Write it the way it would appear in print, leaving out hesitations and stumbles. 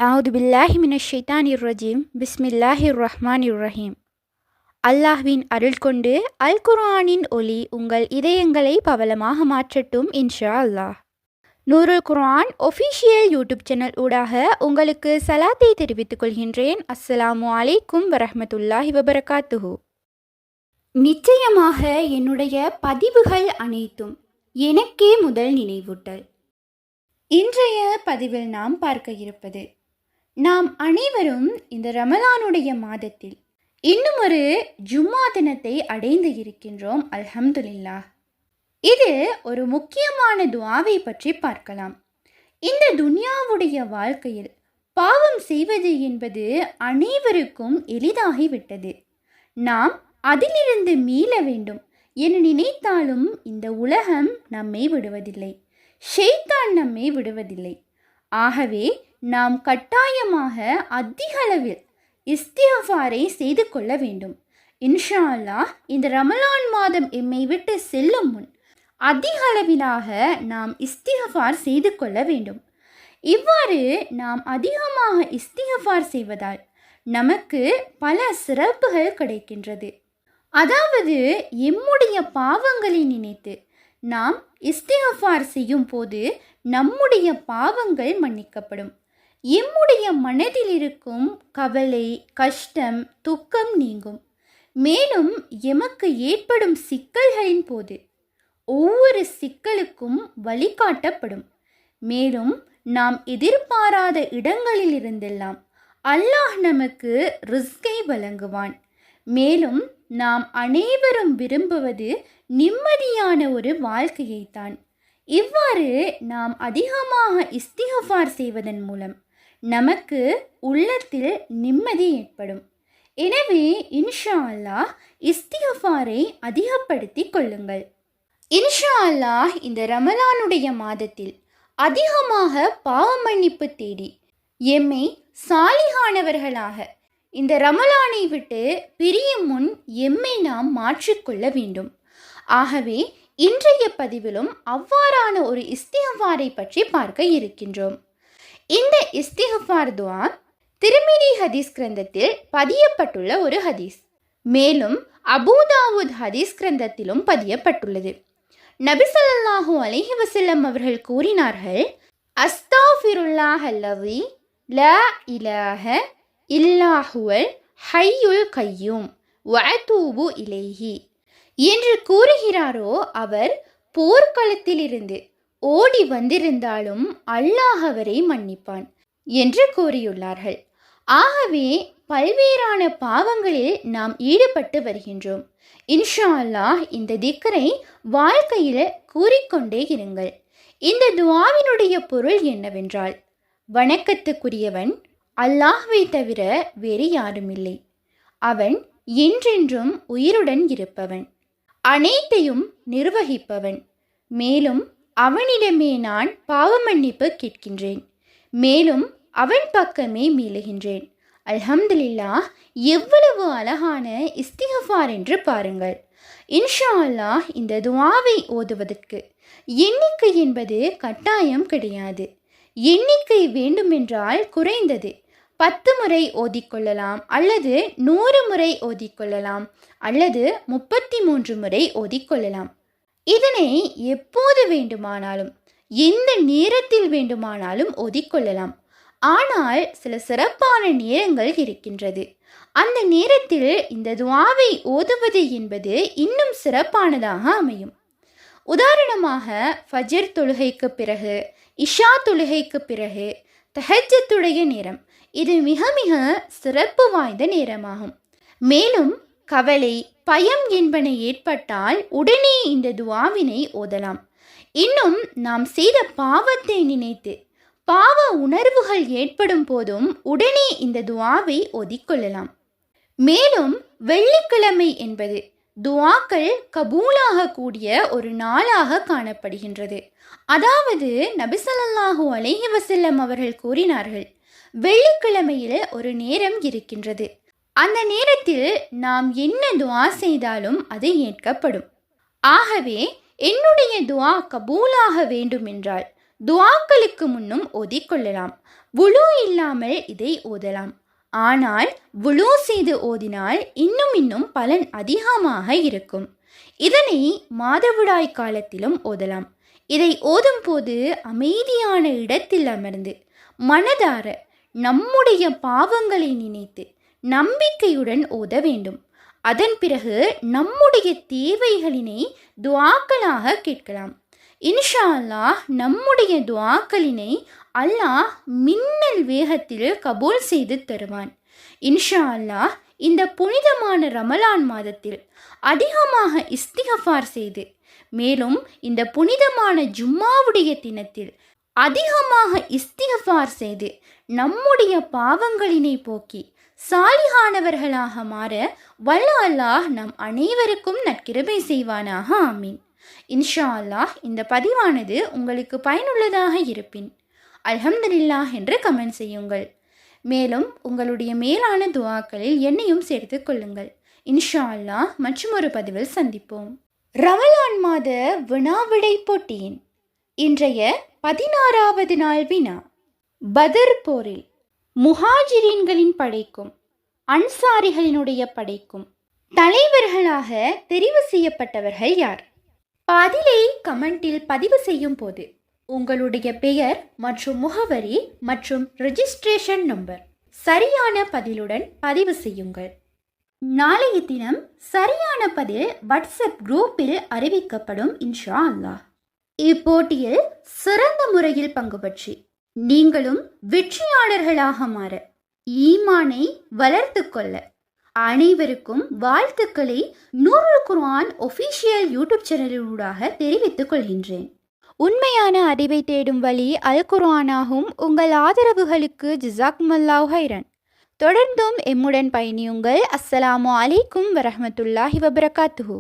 அவுது பில்லாஹி மினஷ் ஷைத்தானிர் ரஜீம் பிஸ்மில்லாஹிர் ரஹ்மானிர் ரஹீம். அல்லாஹ்வின் அருள் கொண்டு அல் குர்ஆனின் ஒளி உங்கள் இதயங்களை பவளமாக மாற்றட்டும் இன்ஷா அல்லாஹ். நூருல் குர்ஆன் ஒஃபிஷியல் யூடியூப் சேனல் ஊடாக உங்களுக்கு சலாத்தை தெரிவித்துக் கொள்கின்றேன். அஸ்ஸலாமு அலைக்கும் வரஹ்மத்துல்லாஹி வபரகாத்துஹு. நிச்சயமாக என்னுடைய பதிவுகள் அனைத்தும் எனக்கே முதல் நினைவூட்டல். இன்றைய பதிவில் நாம் பார்க்க இருப்பது, நாம் அனைவரும் இந்த ரமலானுடைய மாதத்தில் இன்னும் ஒரு ஜும்மா தினத்தை அடைந்து இருக்கின்றோம். அல்ஹம்துலில்லாஹ். இது ஒரு முக்கியமான துஆவை பற்றி பார்க்கலாம். இந்த துன்யாவுடைய வாழ்க்கையில் பாவம் செய்வது என்பது அனைவருக்கும் எளிதாகிவிட்டது. நாம் அதிலிருந்து மீள வேண்டும் என நினைத்தாலும் இந்த உலகம் நம்மை விடுவதில்லை, ஷைத்தான் நம்மை விடுவதில்லை. ஆகவே நாம் கட்டாயமாக அதிக அளவில் இஸ்திக்ஃபாரை செய்து கொள்ள வேண்டும். இன்ஷா அல்லாஹ் இந்த ரமலான் மாதம் எம்மை விட்டு செல்லும் முன் அதிக அளவிலாக நாம் இஸ்திக்ஃபார் செய்து கொள்ள வேண்டும். இவ்வாறு நாம் அதிகமாக இஸ்திக்ஃபார் செய்வதால் நமக்கு பல சிறப்புகள் கிடைக்கின்றது. அதாவது எம்முடைய பாவங்களை நினைத்து நாம் இஸ்திக்ஃபார் செய்யும் போது நம்முடைய பாவங்கள் மன்னிக்கப்படும். எம்முடைய மனதில் இருக்கும் கவலை, கஷ்டம், துக்கம் நீங்கும். மேலும் எமக்கு ஏற்படும் சிக்கல்களின் போது ஒவ்வொரு சிக்கலுக்கும் வழிகாட்டப்படும். மேலும் நாம் எதிர்பாராத இடங்களில் இருந்தெல்லாம் அல்லாஹ் நமக்கு ரிஸ்கை வழங்குவான். மேலும் நாம் அனைவரும் விரும்புவது நிம்மதியான ஒரு வாழ்க்கையைத்தான். இவ்வாறு நாம் அதிகமாக இஸ்திக்ஃபார் செய்வதன் மூலம் நமக்கு உள்ளத்தில் நிம்மதி ஏற்படும். எனவே இன்ஷா அல்லாஹ் இஸ்திக்ஃபாரை அதிகப்படுத்தி கொள்ளுங்கள். இன்ஷா அல்லாஹ் இந்த ரமலானுடைய மாதத்தில் அதிகமாக பாவ மன்னிப்பு தேடி எம்மை சாலிகானவர்களாக இந்த ரமலானை விட்டு பிரியும் முன் எம்மை நாம் மாற்றிக்கொள்ள வேண்டும். ஆகவே இன்றைய பதிவிலும் அவ்வாறான ஒரு இஸ்திக்ஃபாரை பற்றி பார்க்க இருக்கின்றோம். இந்த இஸ்திக்ஃபார் துஆ திர்மிதி ஹதீஸ் கிரந்தத்தில் பதியப்பட்டுள்ள ஒரு ஹதீஸ். மேலும் அபூதாவூத் ஹதீஸ் கிரந்தத்திலும் பதியப்பட்டுள்ளது. நபி ஸல்லல்லாஹு அலைஹி வஸல்லம் அவர்கள் கூறினார்கள், அஸ்தாஃபிருல்லாஹ் அல்லஸீ லா இலாஹ இல்லா ஹுவல் ஹய்யுல் கய்யூம் வஅதூபு இலைஹி என்று கூறுகிறாரோ அவர் போர்க்களத்திலிருந்து ஓடி வந்திருந்தாலும் அல்லாஹ் அவரை மன்னிப்பான் என்று கூறியுள்ளார்கள். ஆகவே பல்வேறான பாவங்களில் நாம் ஈடுபட்டு வருகின்றோம். இன்ஷா அல்லாஹ் இந்த திக்ரை வாழ்க்கையில் கூறிக்கொண்டே இருங்கள். இந்த துஆவினுடைய பொருள் என்னவென்றால், வணக்கத்துக்குரியவன் அல்லாஹ்வை தவிர வேறு யாருமில்லை. அவன் என்றென்றும் உயிருடன் இருப்பவன், அனைத்தையும் நிர்வகிப்பவன். மேலும் அவனிடமே நான் பாவ மன்னிப்பு கேட்கின்றேன். மேலும் அவன் பக்கமே மீளுகின்றேன். அல்ஹம்துலில்லாஹ். எவ்வளவு அழகான இஸ்திக்ஃபார் என்று பாருங்கள். இன்ஷா அல்லாஹ் இந்த துஆவை ஓதுவதற்கு எண்ணிக்கை என்பது கட்டாயம் கிடையாது. எண்ணிக்கை வேண்டுமென்றால் குறைந்தது 10 முறை ஓதிக்கொள்ளலாம், அல்லது 100 முறை ஓதிக்கொள்ளலாம், அல்லது 33 முறை ஓதிக்கொள்ளலாம். இதனை எப்போது வேண்டுமானாலும் எந்த நேரத்தில் வேண்டுமானாலும் ஓதிக்கொள்ளலாம். ஆனால் சில சிறப்பான நேரங்கள் இருக்கின்றது. அந்த நேரத்தில் இந்த துஆவை ஓதுவது என்பது இன்னும் சிறப்பானதாக அமையும். உதாரணமாக ஃபஜ்ர் தொழுகைக்கு பிறகு, இஷா தொழுகைக்கு பிறகு, தஹஜ்ஜுடைய நேரம், இது மிக மிக சிறப்பு வாய்ந்த நேரமாகும். மேலும் கவலை, பயம் என்பன ஏற்பட்டால் உடனே இந்த துஆவினை ஓதலாம். இன்னும் நாம் செய்த பாவத்தை நினைத்து பாவ உணர்வுகள் ஏற்படும் போதும் உடனே இந்த துஆவை ஓதிக்கொள்ளலாம். மேலும் வெள்ளிக்கிழமை என்பது துஆக்கள் கபூலாக கூடிய ஒரு நாளாக காணப்படுகின்றது. அதாவது நபி ஸல்லல்லாஹு அலைஹி வஸல்லம் அவர்கள் கூறினார்கள், வெள்ளிக்கிழமையில் ஒரு நேரம் இருக்கின்றது. அந்த நேரத்தில் நாம் என்ன துஆ செய்தாலும் அது ஏற்கப்படும். ஆகவே என்னுடைய துஆ கபூலாக வேண்டுமென்றால் துஆக்களுக்கு முன்னும் ஓதிக்கொள்ளலாம். வுளு இல்லாமல் இதை ஓதலாம். ஆனால் வுளு செய்து ஓதினால் இன்னும் பலன் அதிகமாக இருக்கும். இதனை மாதவிடாய் காலத்திலும் ஓதலாம். இதை ஓதும் போது அமைதியான இடத்தில் அமர்ந்து மனதார நம்முடைய பாவங்களை நினைத்து நம்பிக்கையுடன் ஓத வேண்டும். அதன் பிறகு நம்முடைய தேவைகளினை துஆக்களாக கேட்கலாம். இன்ஷா அல்லாஹ் நம்முடைய துஆக்களினை அல்லாஹ் மின்னல் வேகத்தில் கபூல் செய்து தருவான். இன்ஷா அல்லாஹ் இந்த புனிதமான ரமலான் மாதத்தில் அதிகமாக இஸ்திகஃபார் செய்து, மேலும் இந்த புனிதமான ஜும்மாவுடைய தினத்தில் அதிகமாக இஸ்திகஃபார் செய்து நம்முடைய பாவங்களினை போக்கி சாலிகானவர்களாக மாற வல்ல அல்லாஹ் நம் அனைவருக்கும் நற்கிருபை செய்வானாக. ஆமீன். இன்ஷா அல்லாஹ் இந்த பதிவானது உங்களுக்கு பயனுள்ளதாக இருப்பின் அல்ஹம்துலில்லாஹ் என்று கமெண்ட் செய்யுங்கள். மேலும் உங்களுடைய மேலான துஆக்களில் என்னையும் சேர்த்து கொள்ளுங்கள். இன்ஷா அல்லாஹ் மற்றும் ஒரு பதிவில் சந்திப்போம். ரமலான் மாத வினாவிடை போட்டியின் இன்றைய 16வது நாள் வினா. பத்ர் போரில் முஹாஜிரீன்களின் படைக்கும் அன்சாரிகளினுடைய படைக்கும் தலைவர்களாக தெரிவு செய்யப்பட்டவர்கள் யார்? பதிலை கமெண்டில் பதிவு செய்யும் போது உங்களுடைய பெயர் மற்றும் முகவரி மற்றும் ரெஜிஸ்ட்ரேஷன் நம்பர் சரியான பதிலுடன் பதிவு செய்யுங்கள். நாளைய தினம் சரியான பதில் வாட்ஸ்அப் குரூப்பில் அறிவிக்கப்படும் இன்ஷா அல்லாஹ். இப்போட்டியில் சிறந்த முறையில் பங்கு பற்றி நீங்களும் வெற்றியாளர்களாக மாற, ஈமானை வளர்த்து கொள்ள அனைவருக்கும் வாழ்த்துக்களை நூருல் குர்ஆன் ஒஃபிஷியல் யூடியூப் சேனலினூடாக தெரிவித்துக் கொள்கின்றேன். உண்மையான அறிவை தேடும் வழி அல் குர்ஆனாகும். உங்கள் ஆதரவுகளுக்கு ஜஸாக்குமுல்லாஹ் ஹைரன். தொடர்ந்தும் எம்முடன் பயணியுங்கள். அஸ்ஸலாமு அலைக்கும் வரஹ்மத்துல்லாஹி வபரகாத்துஹு.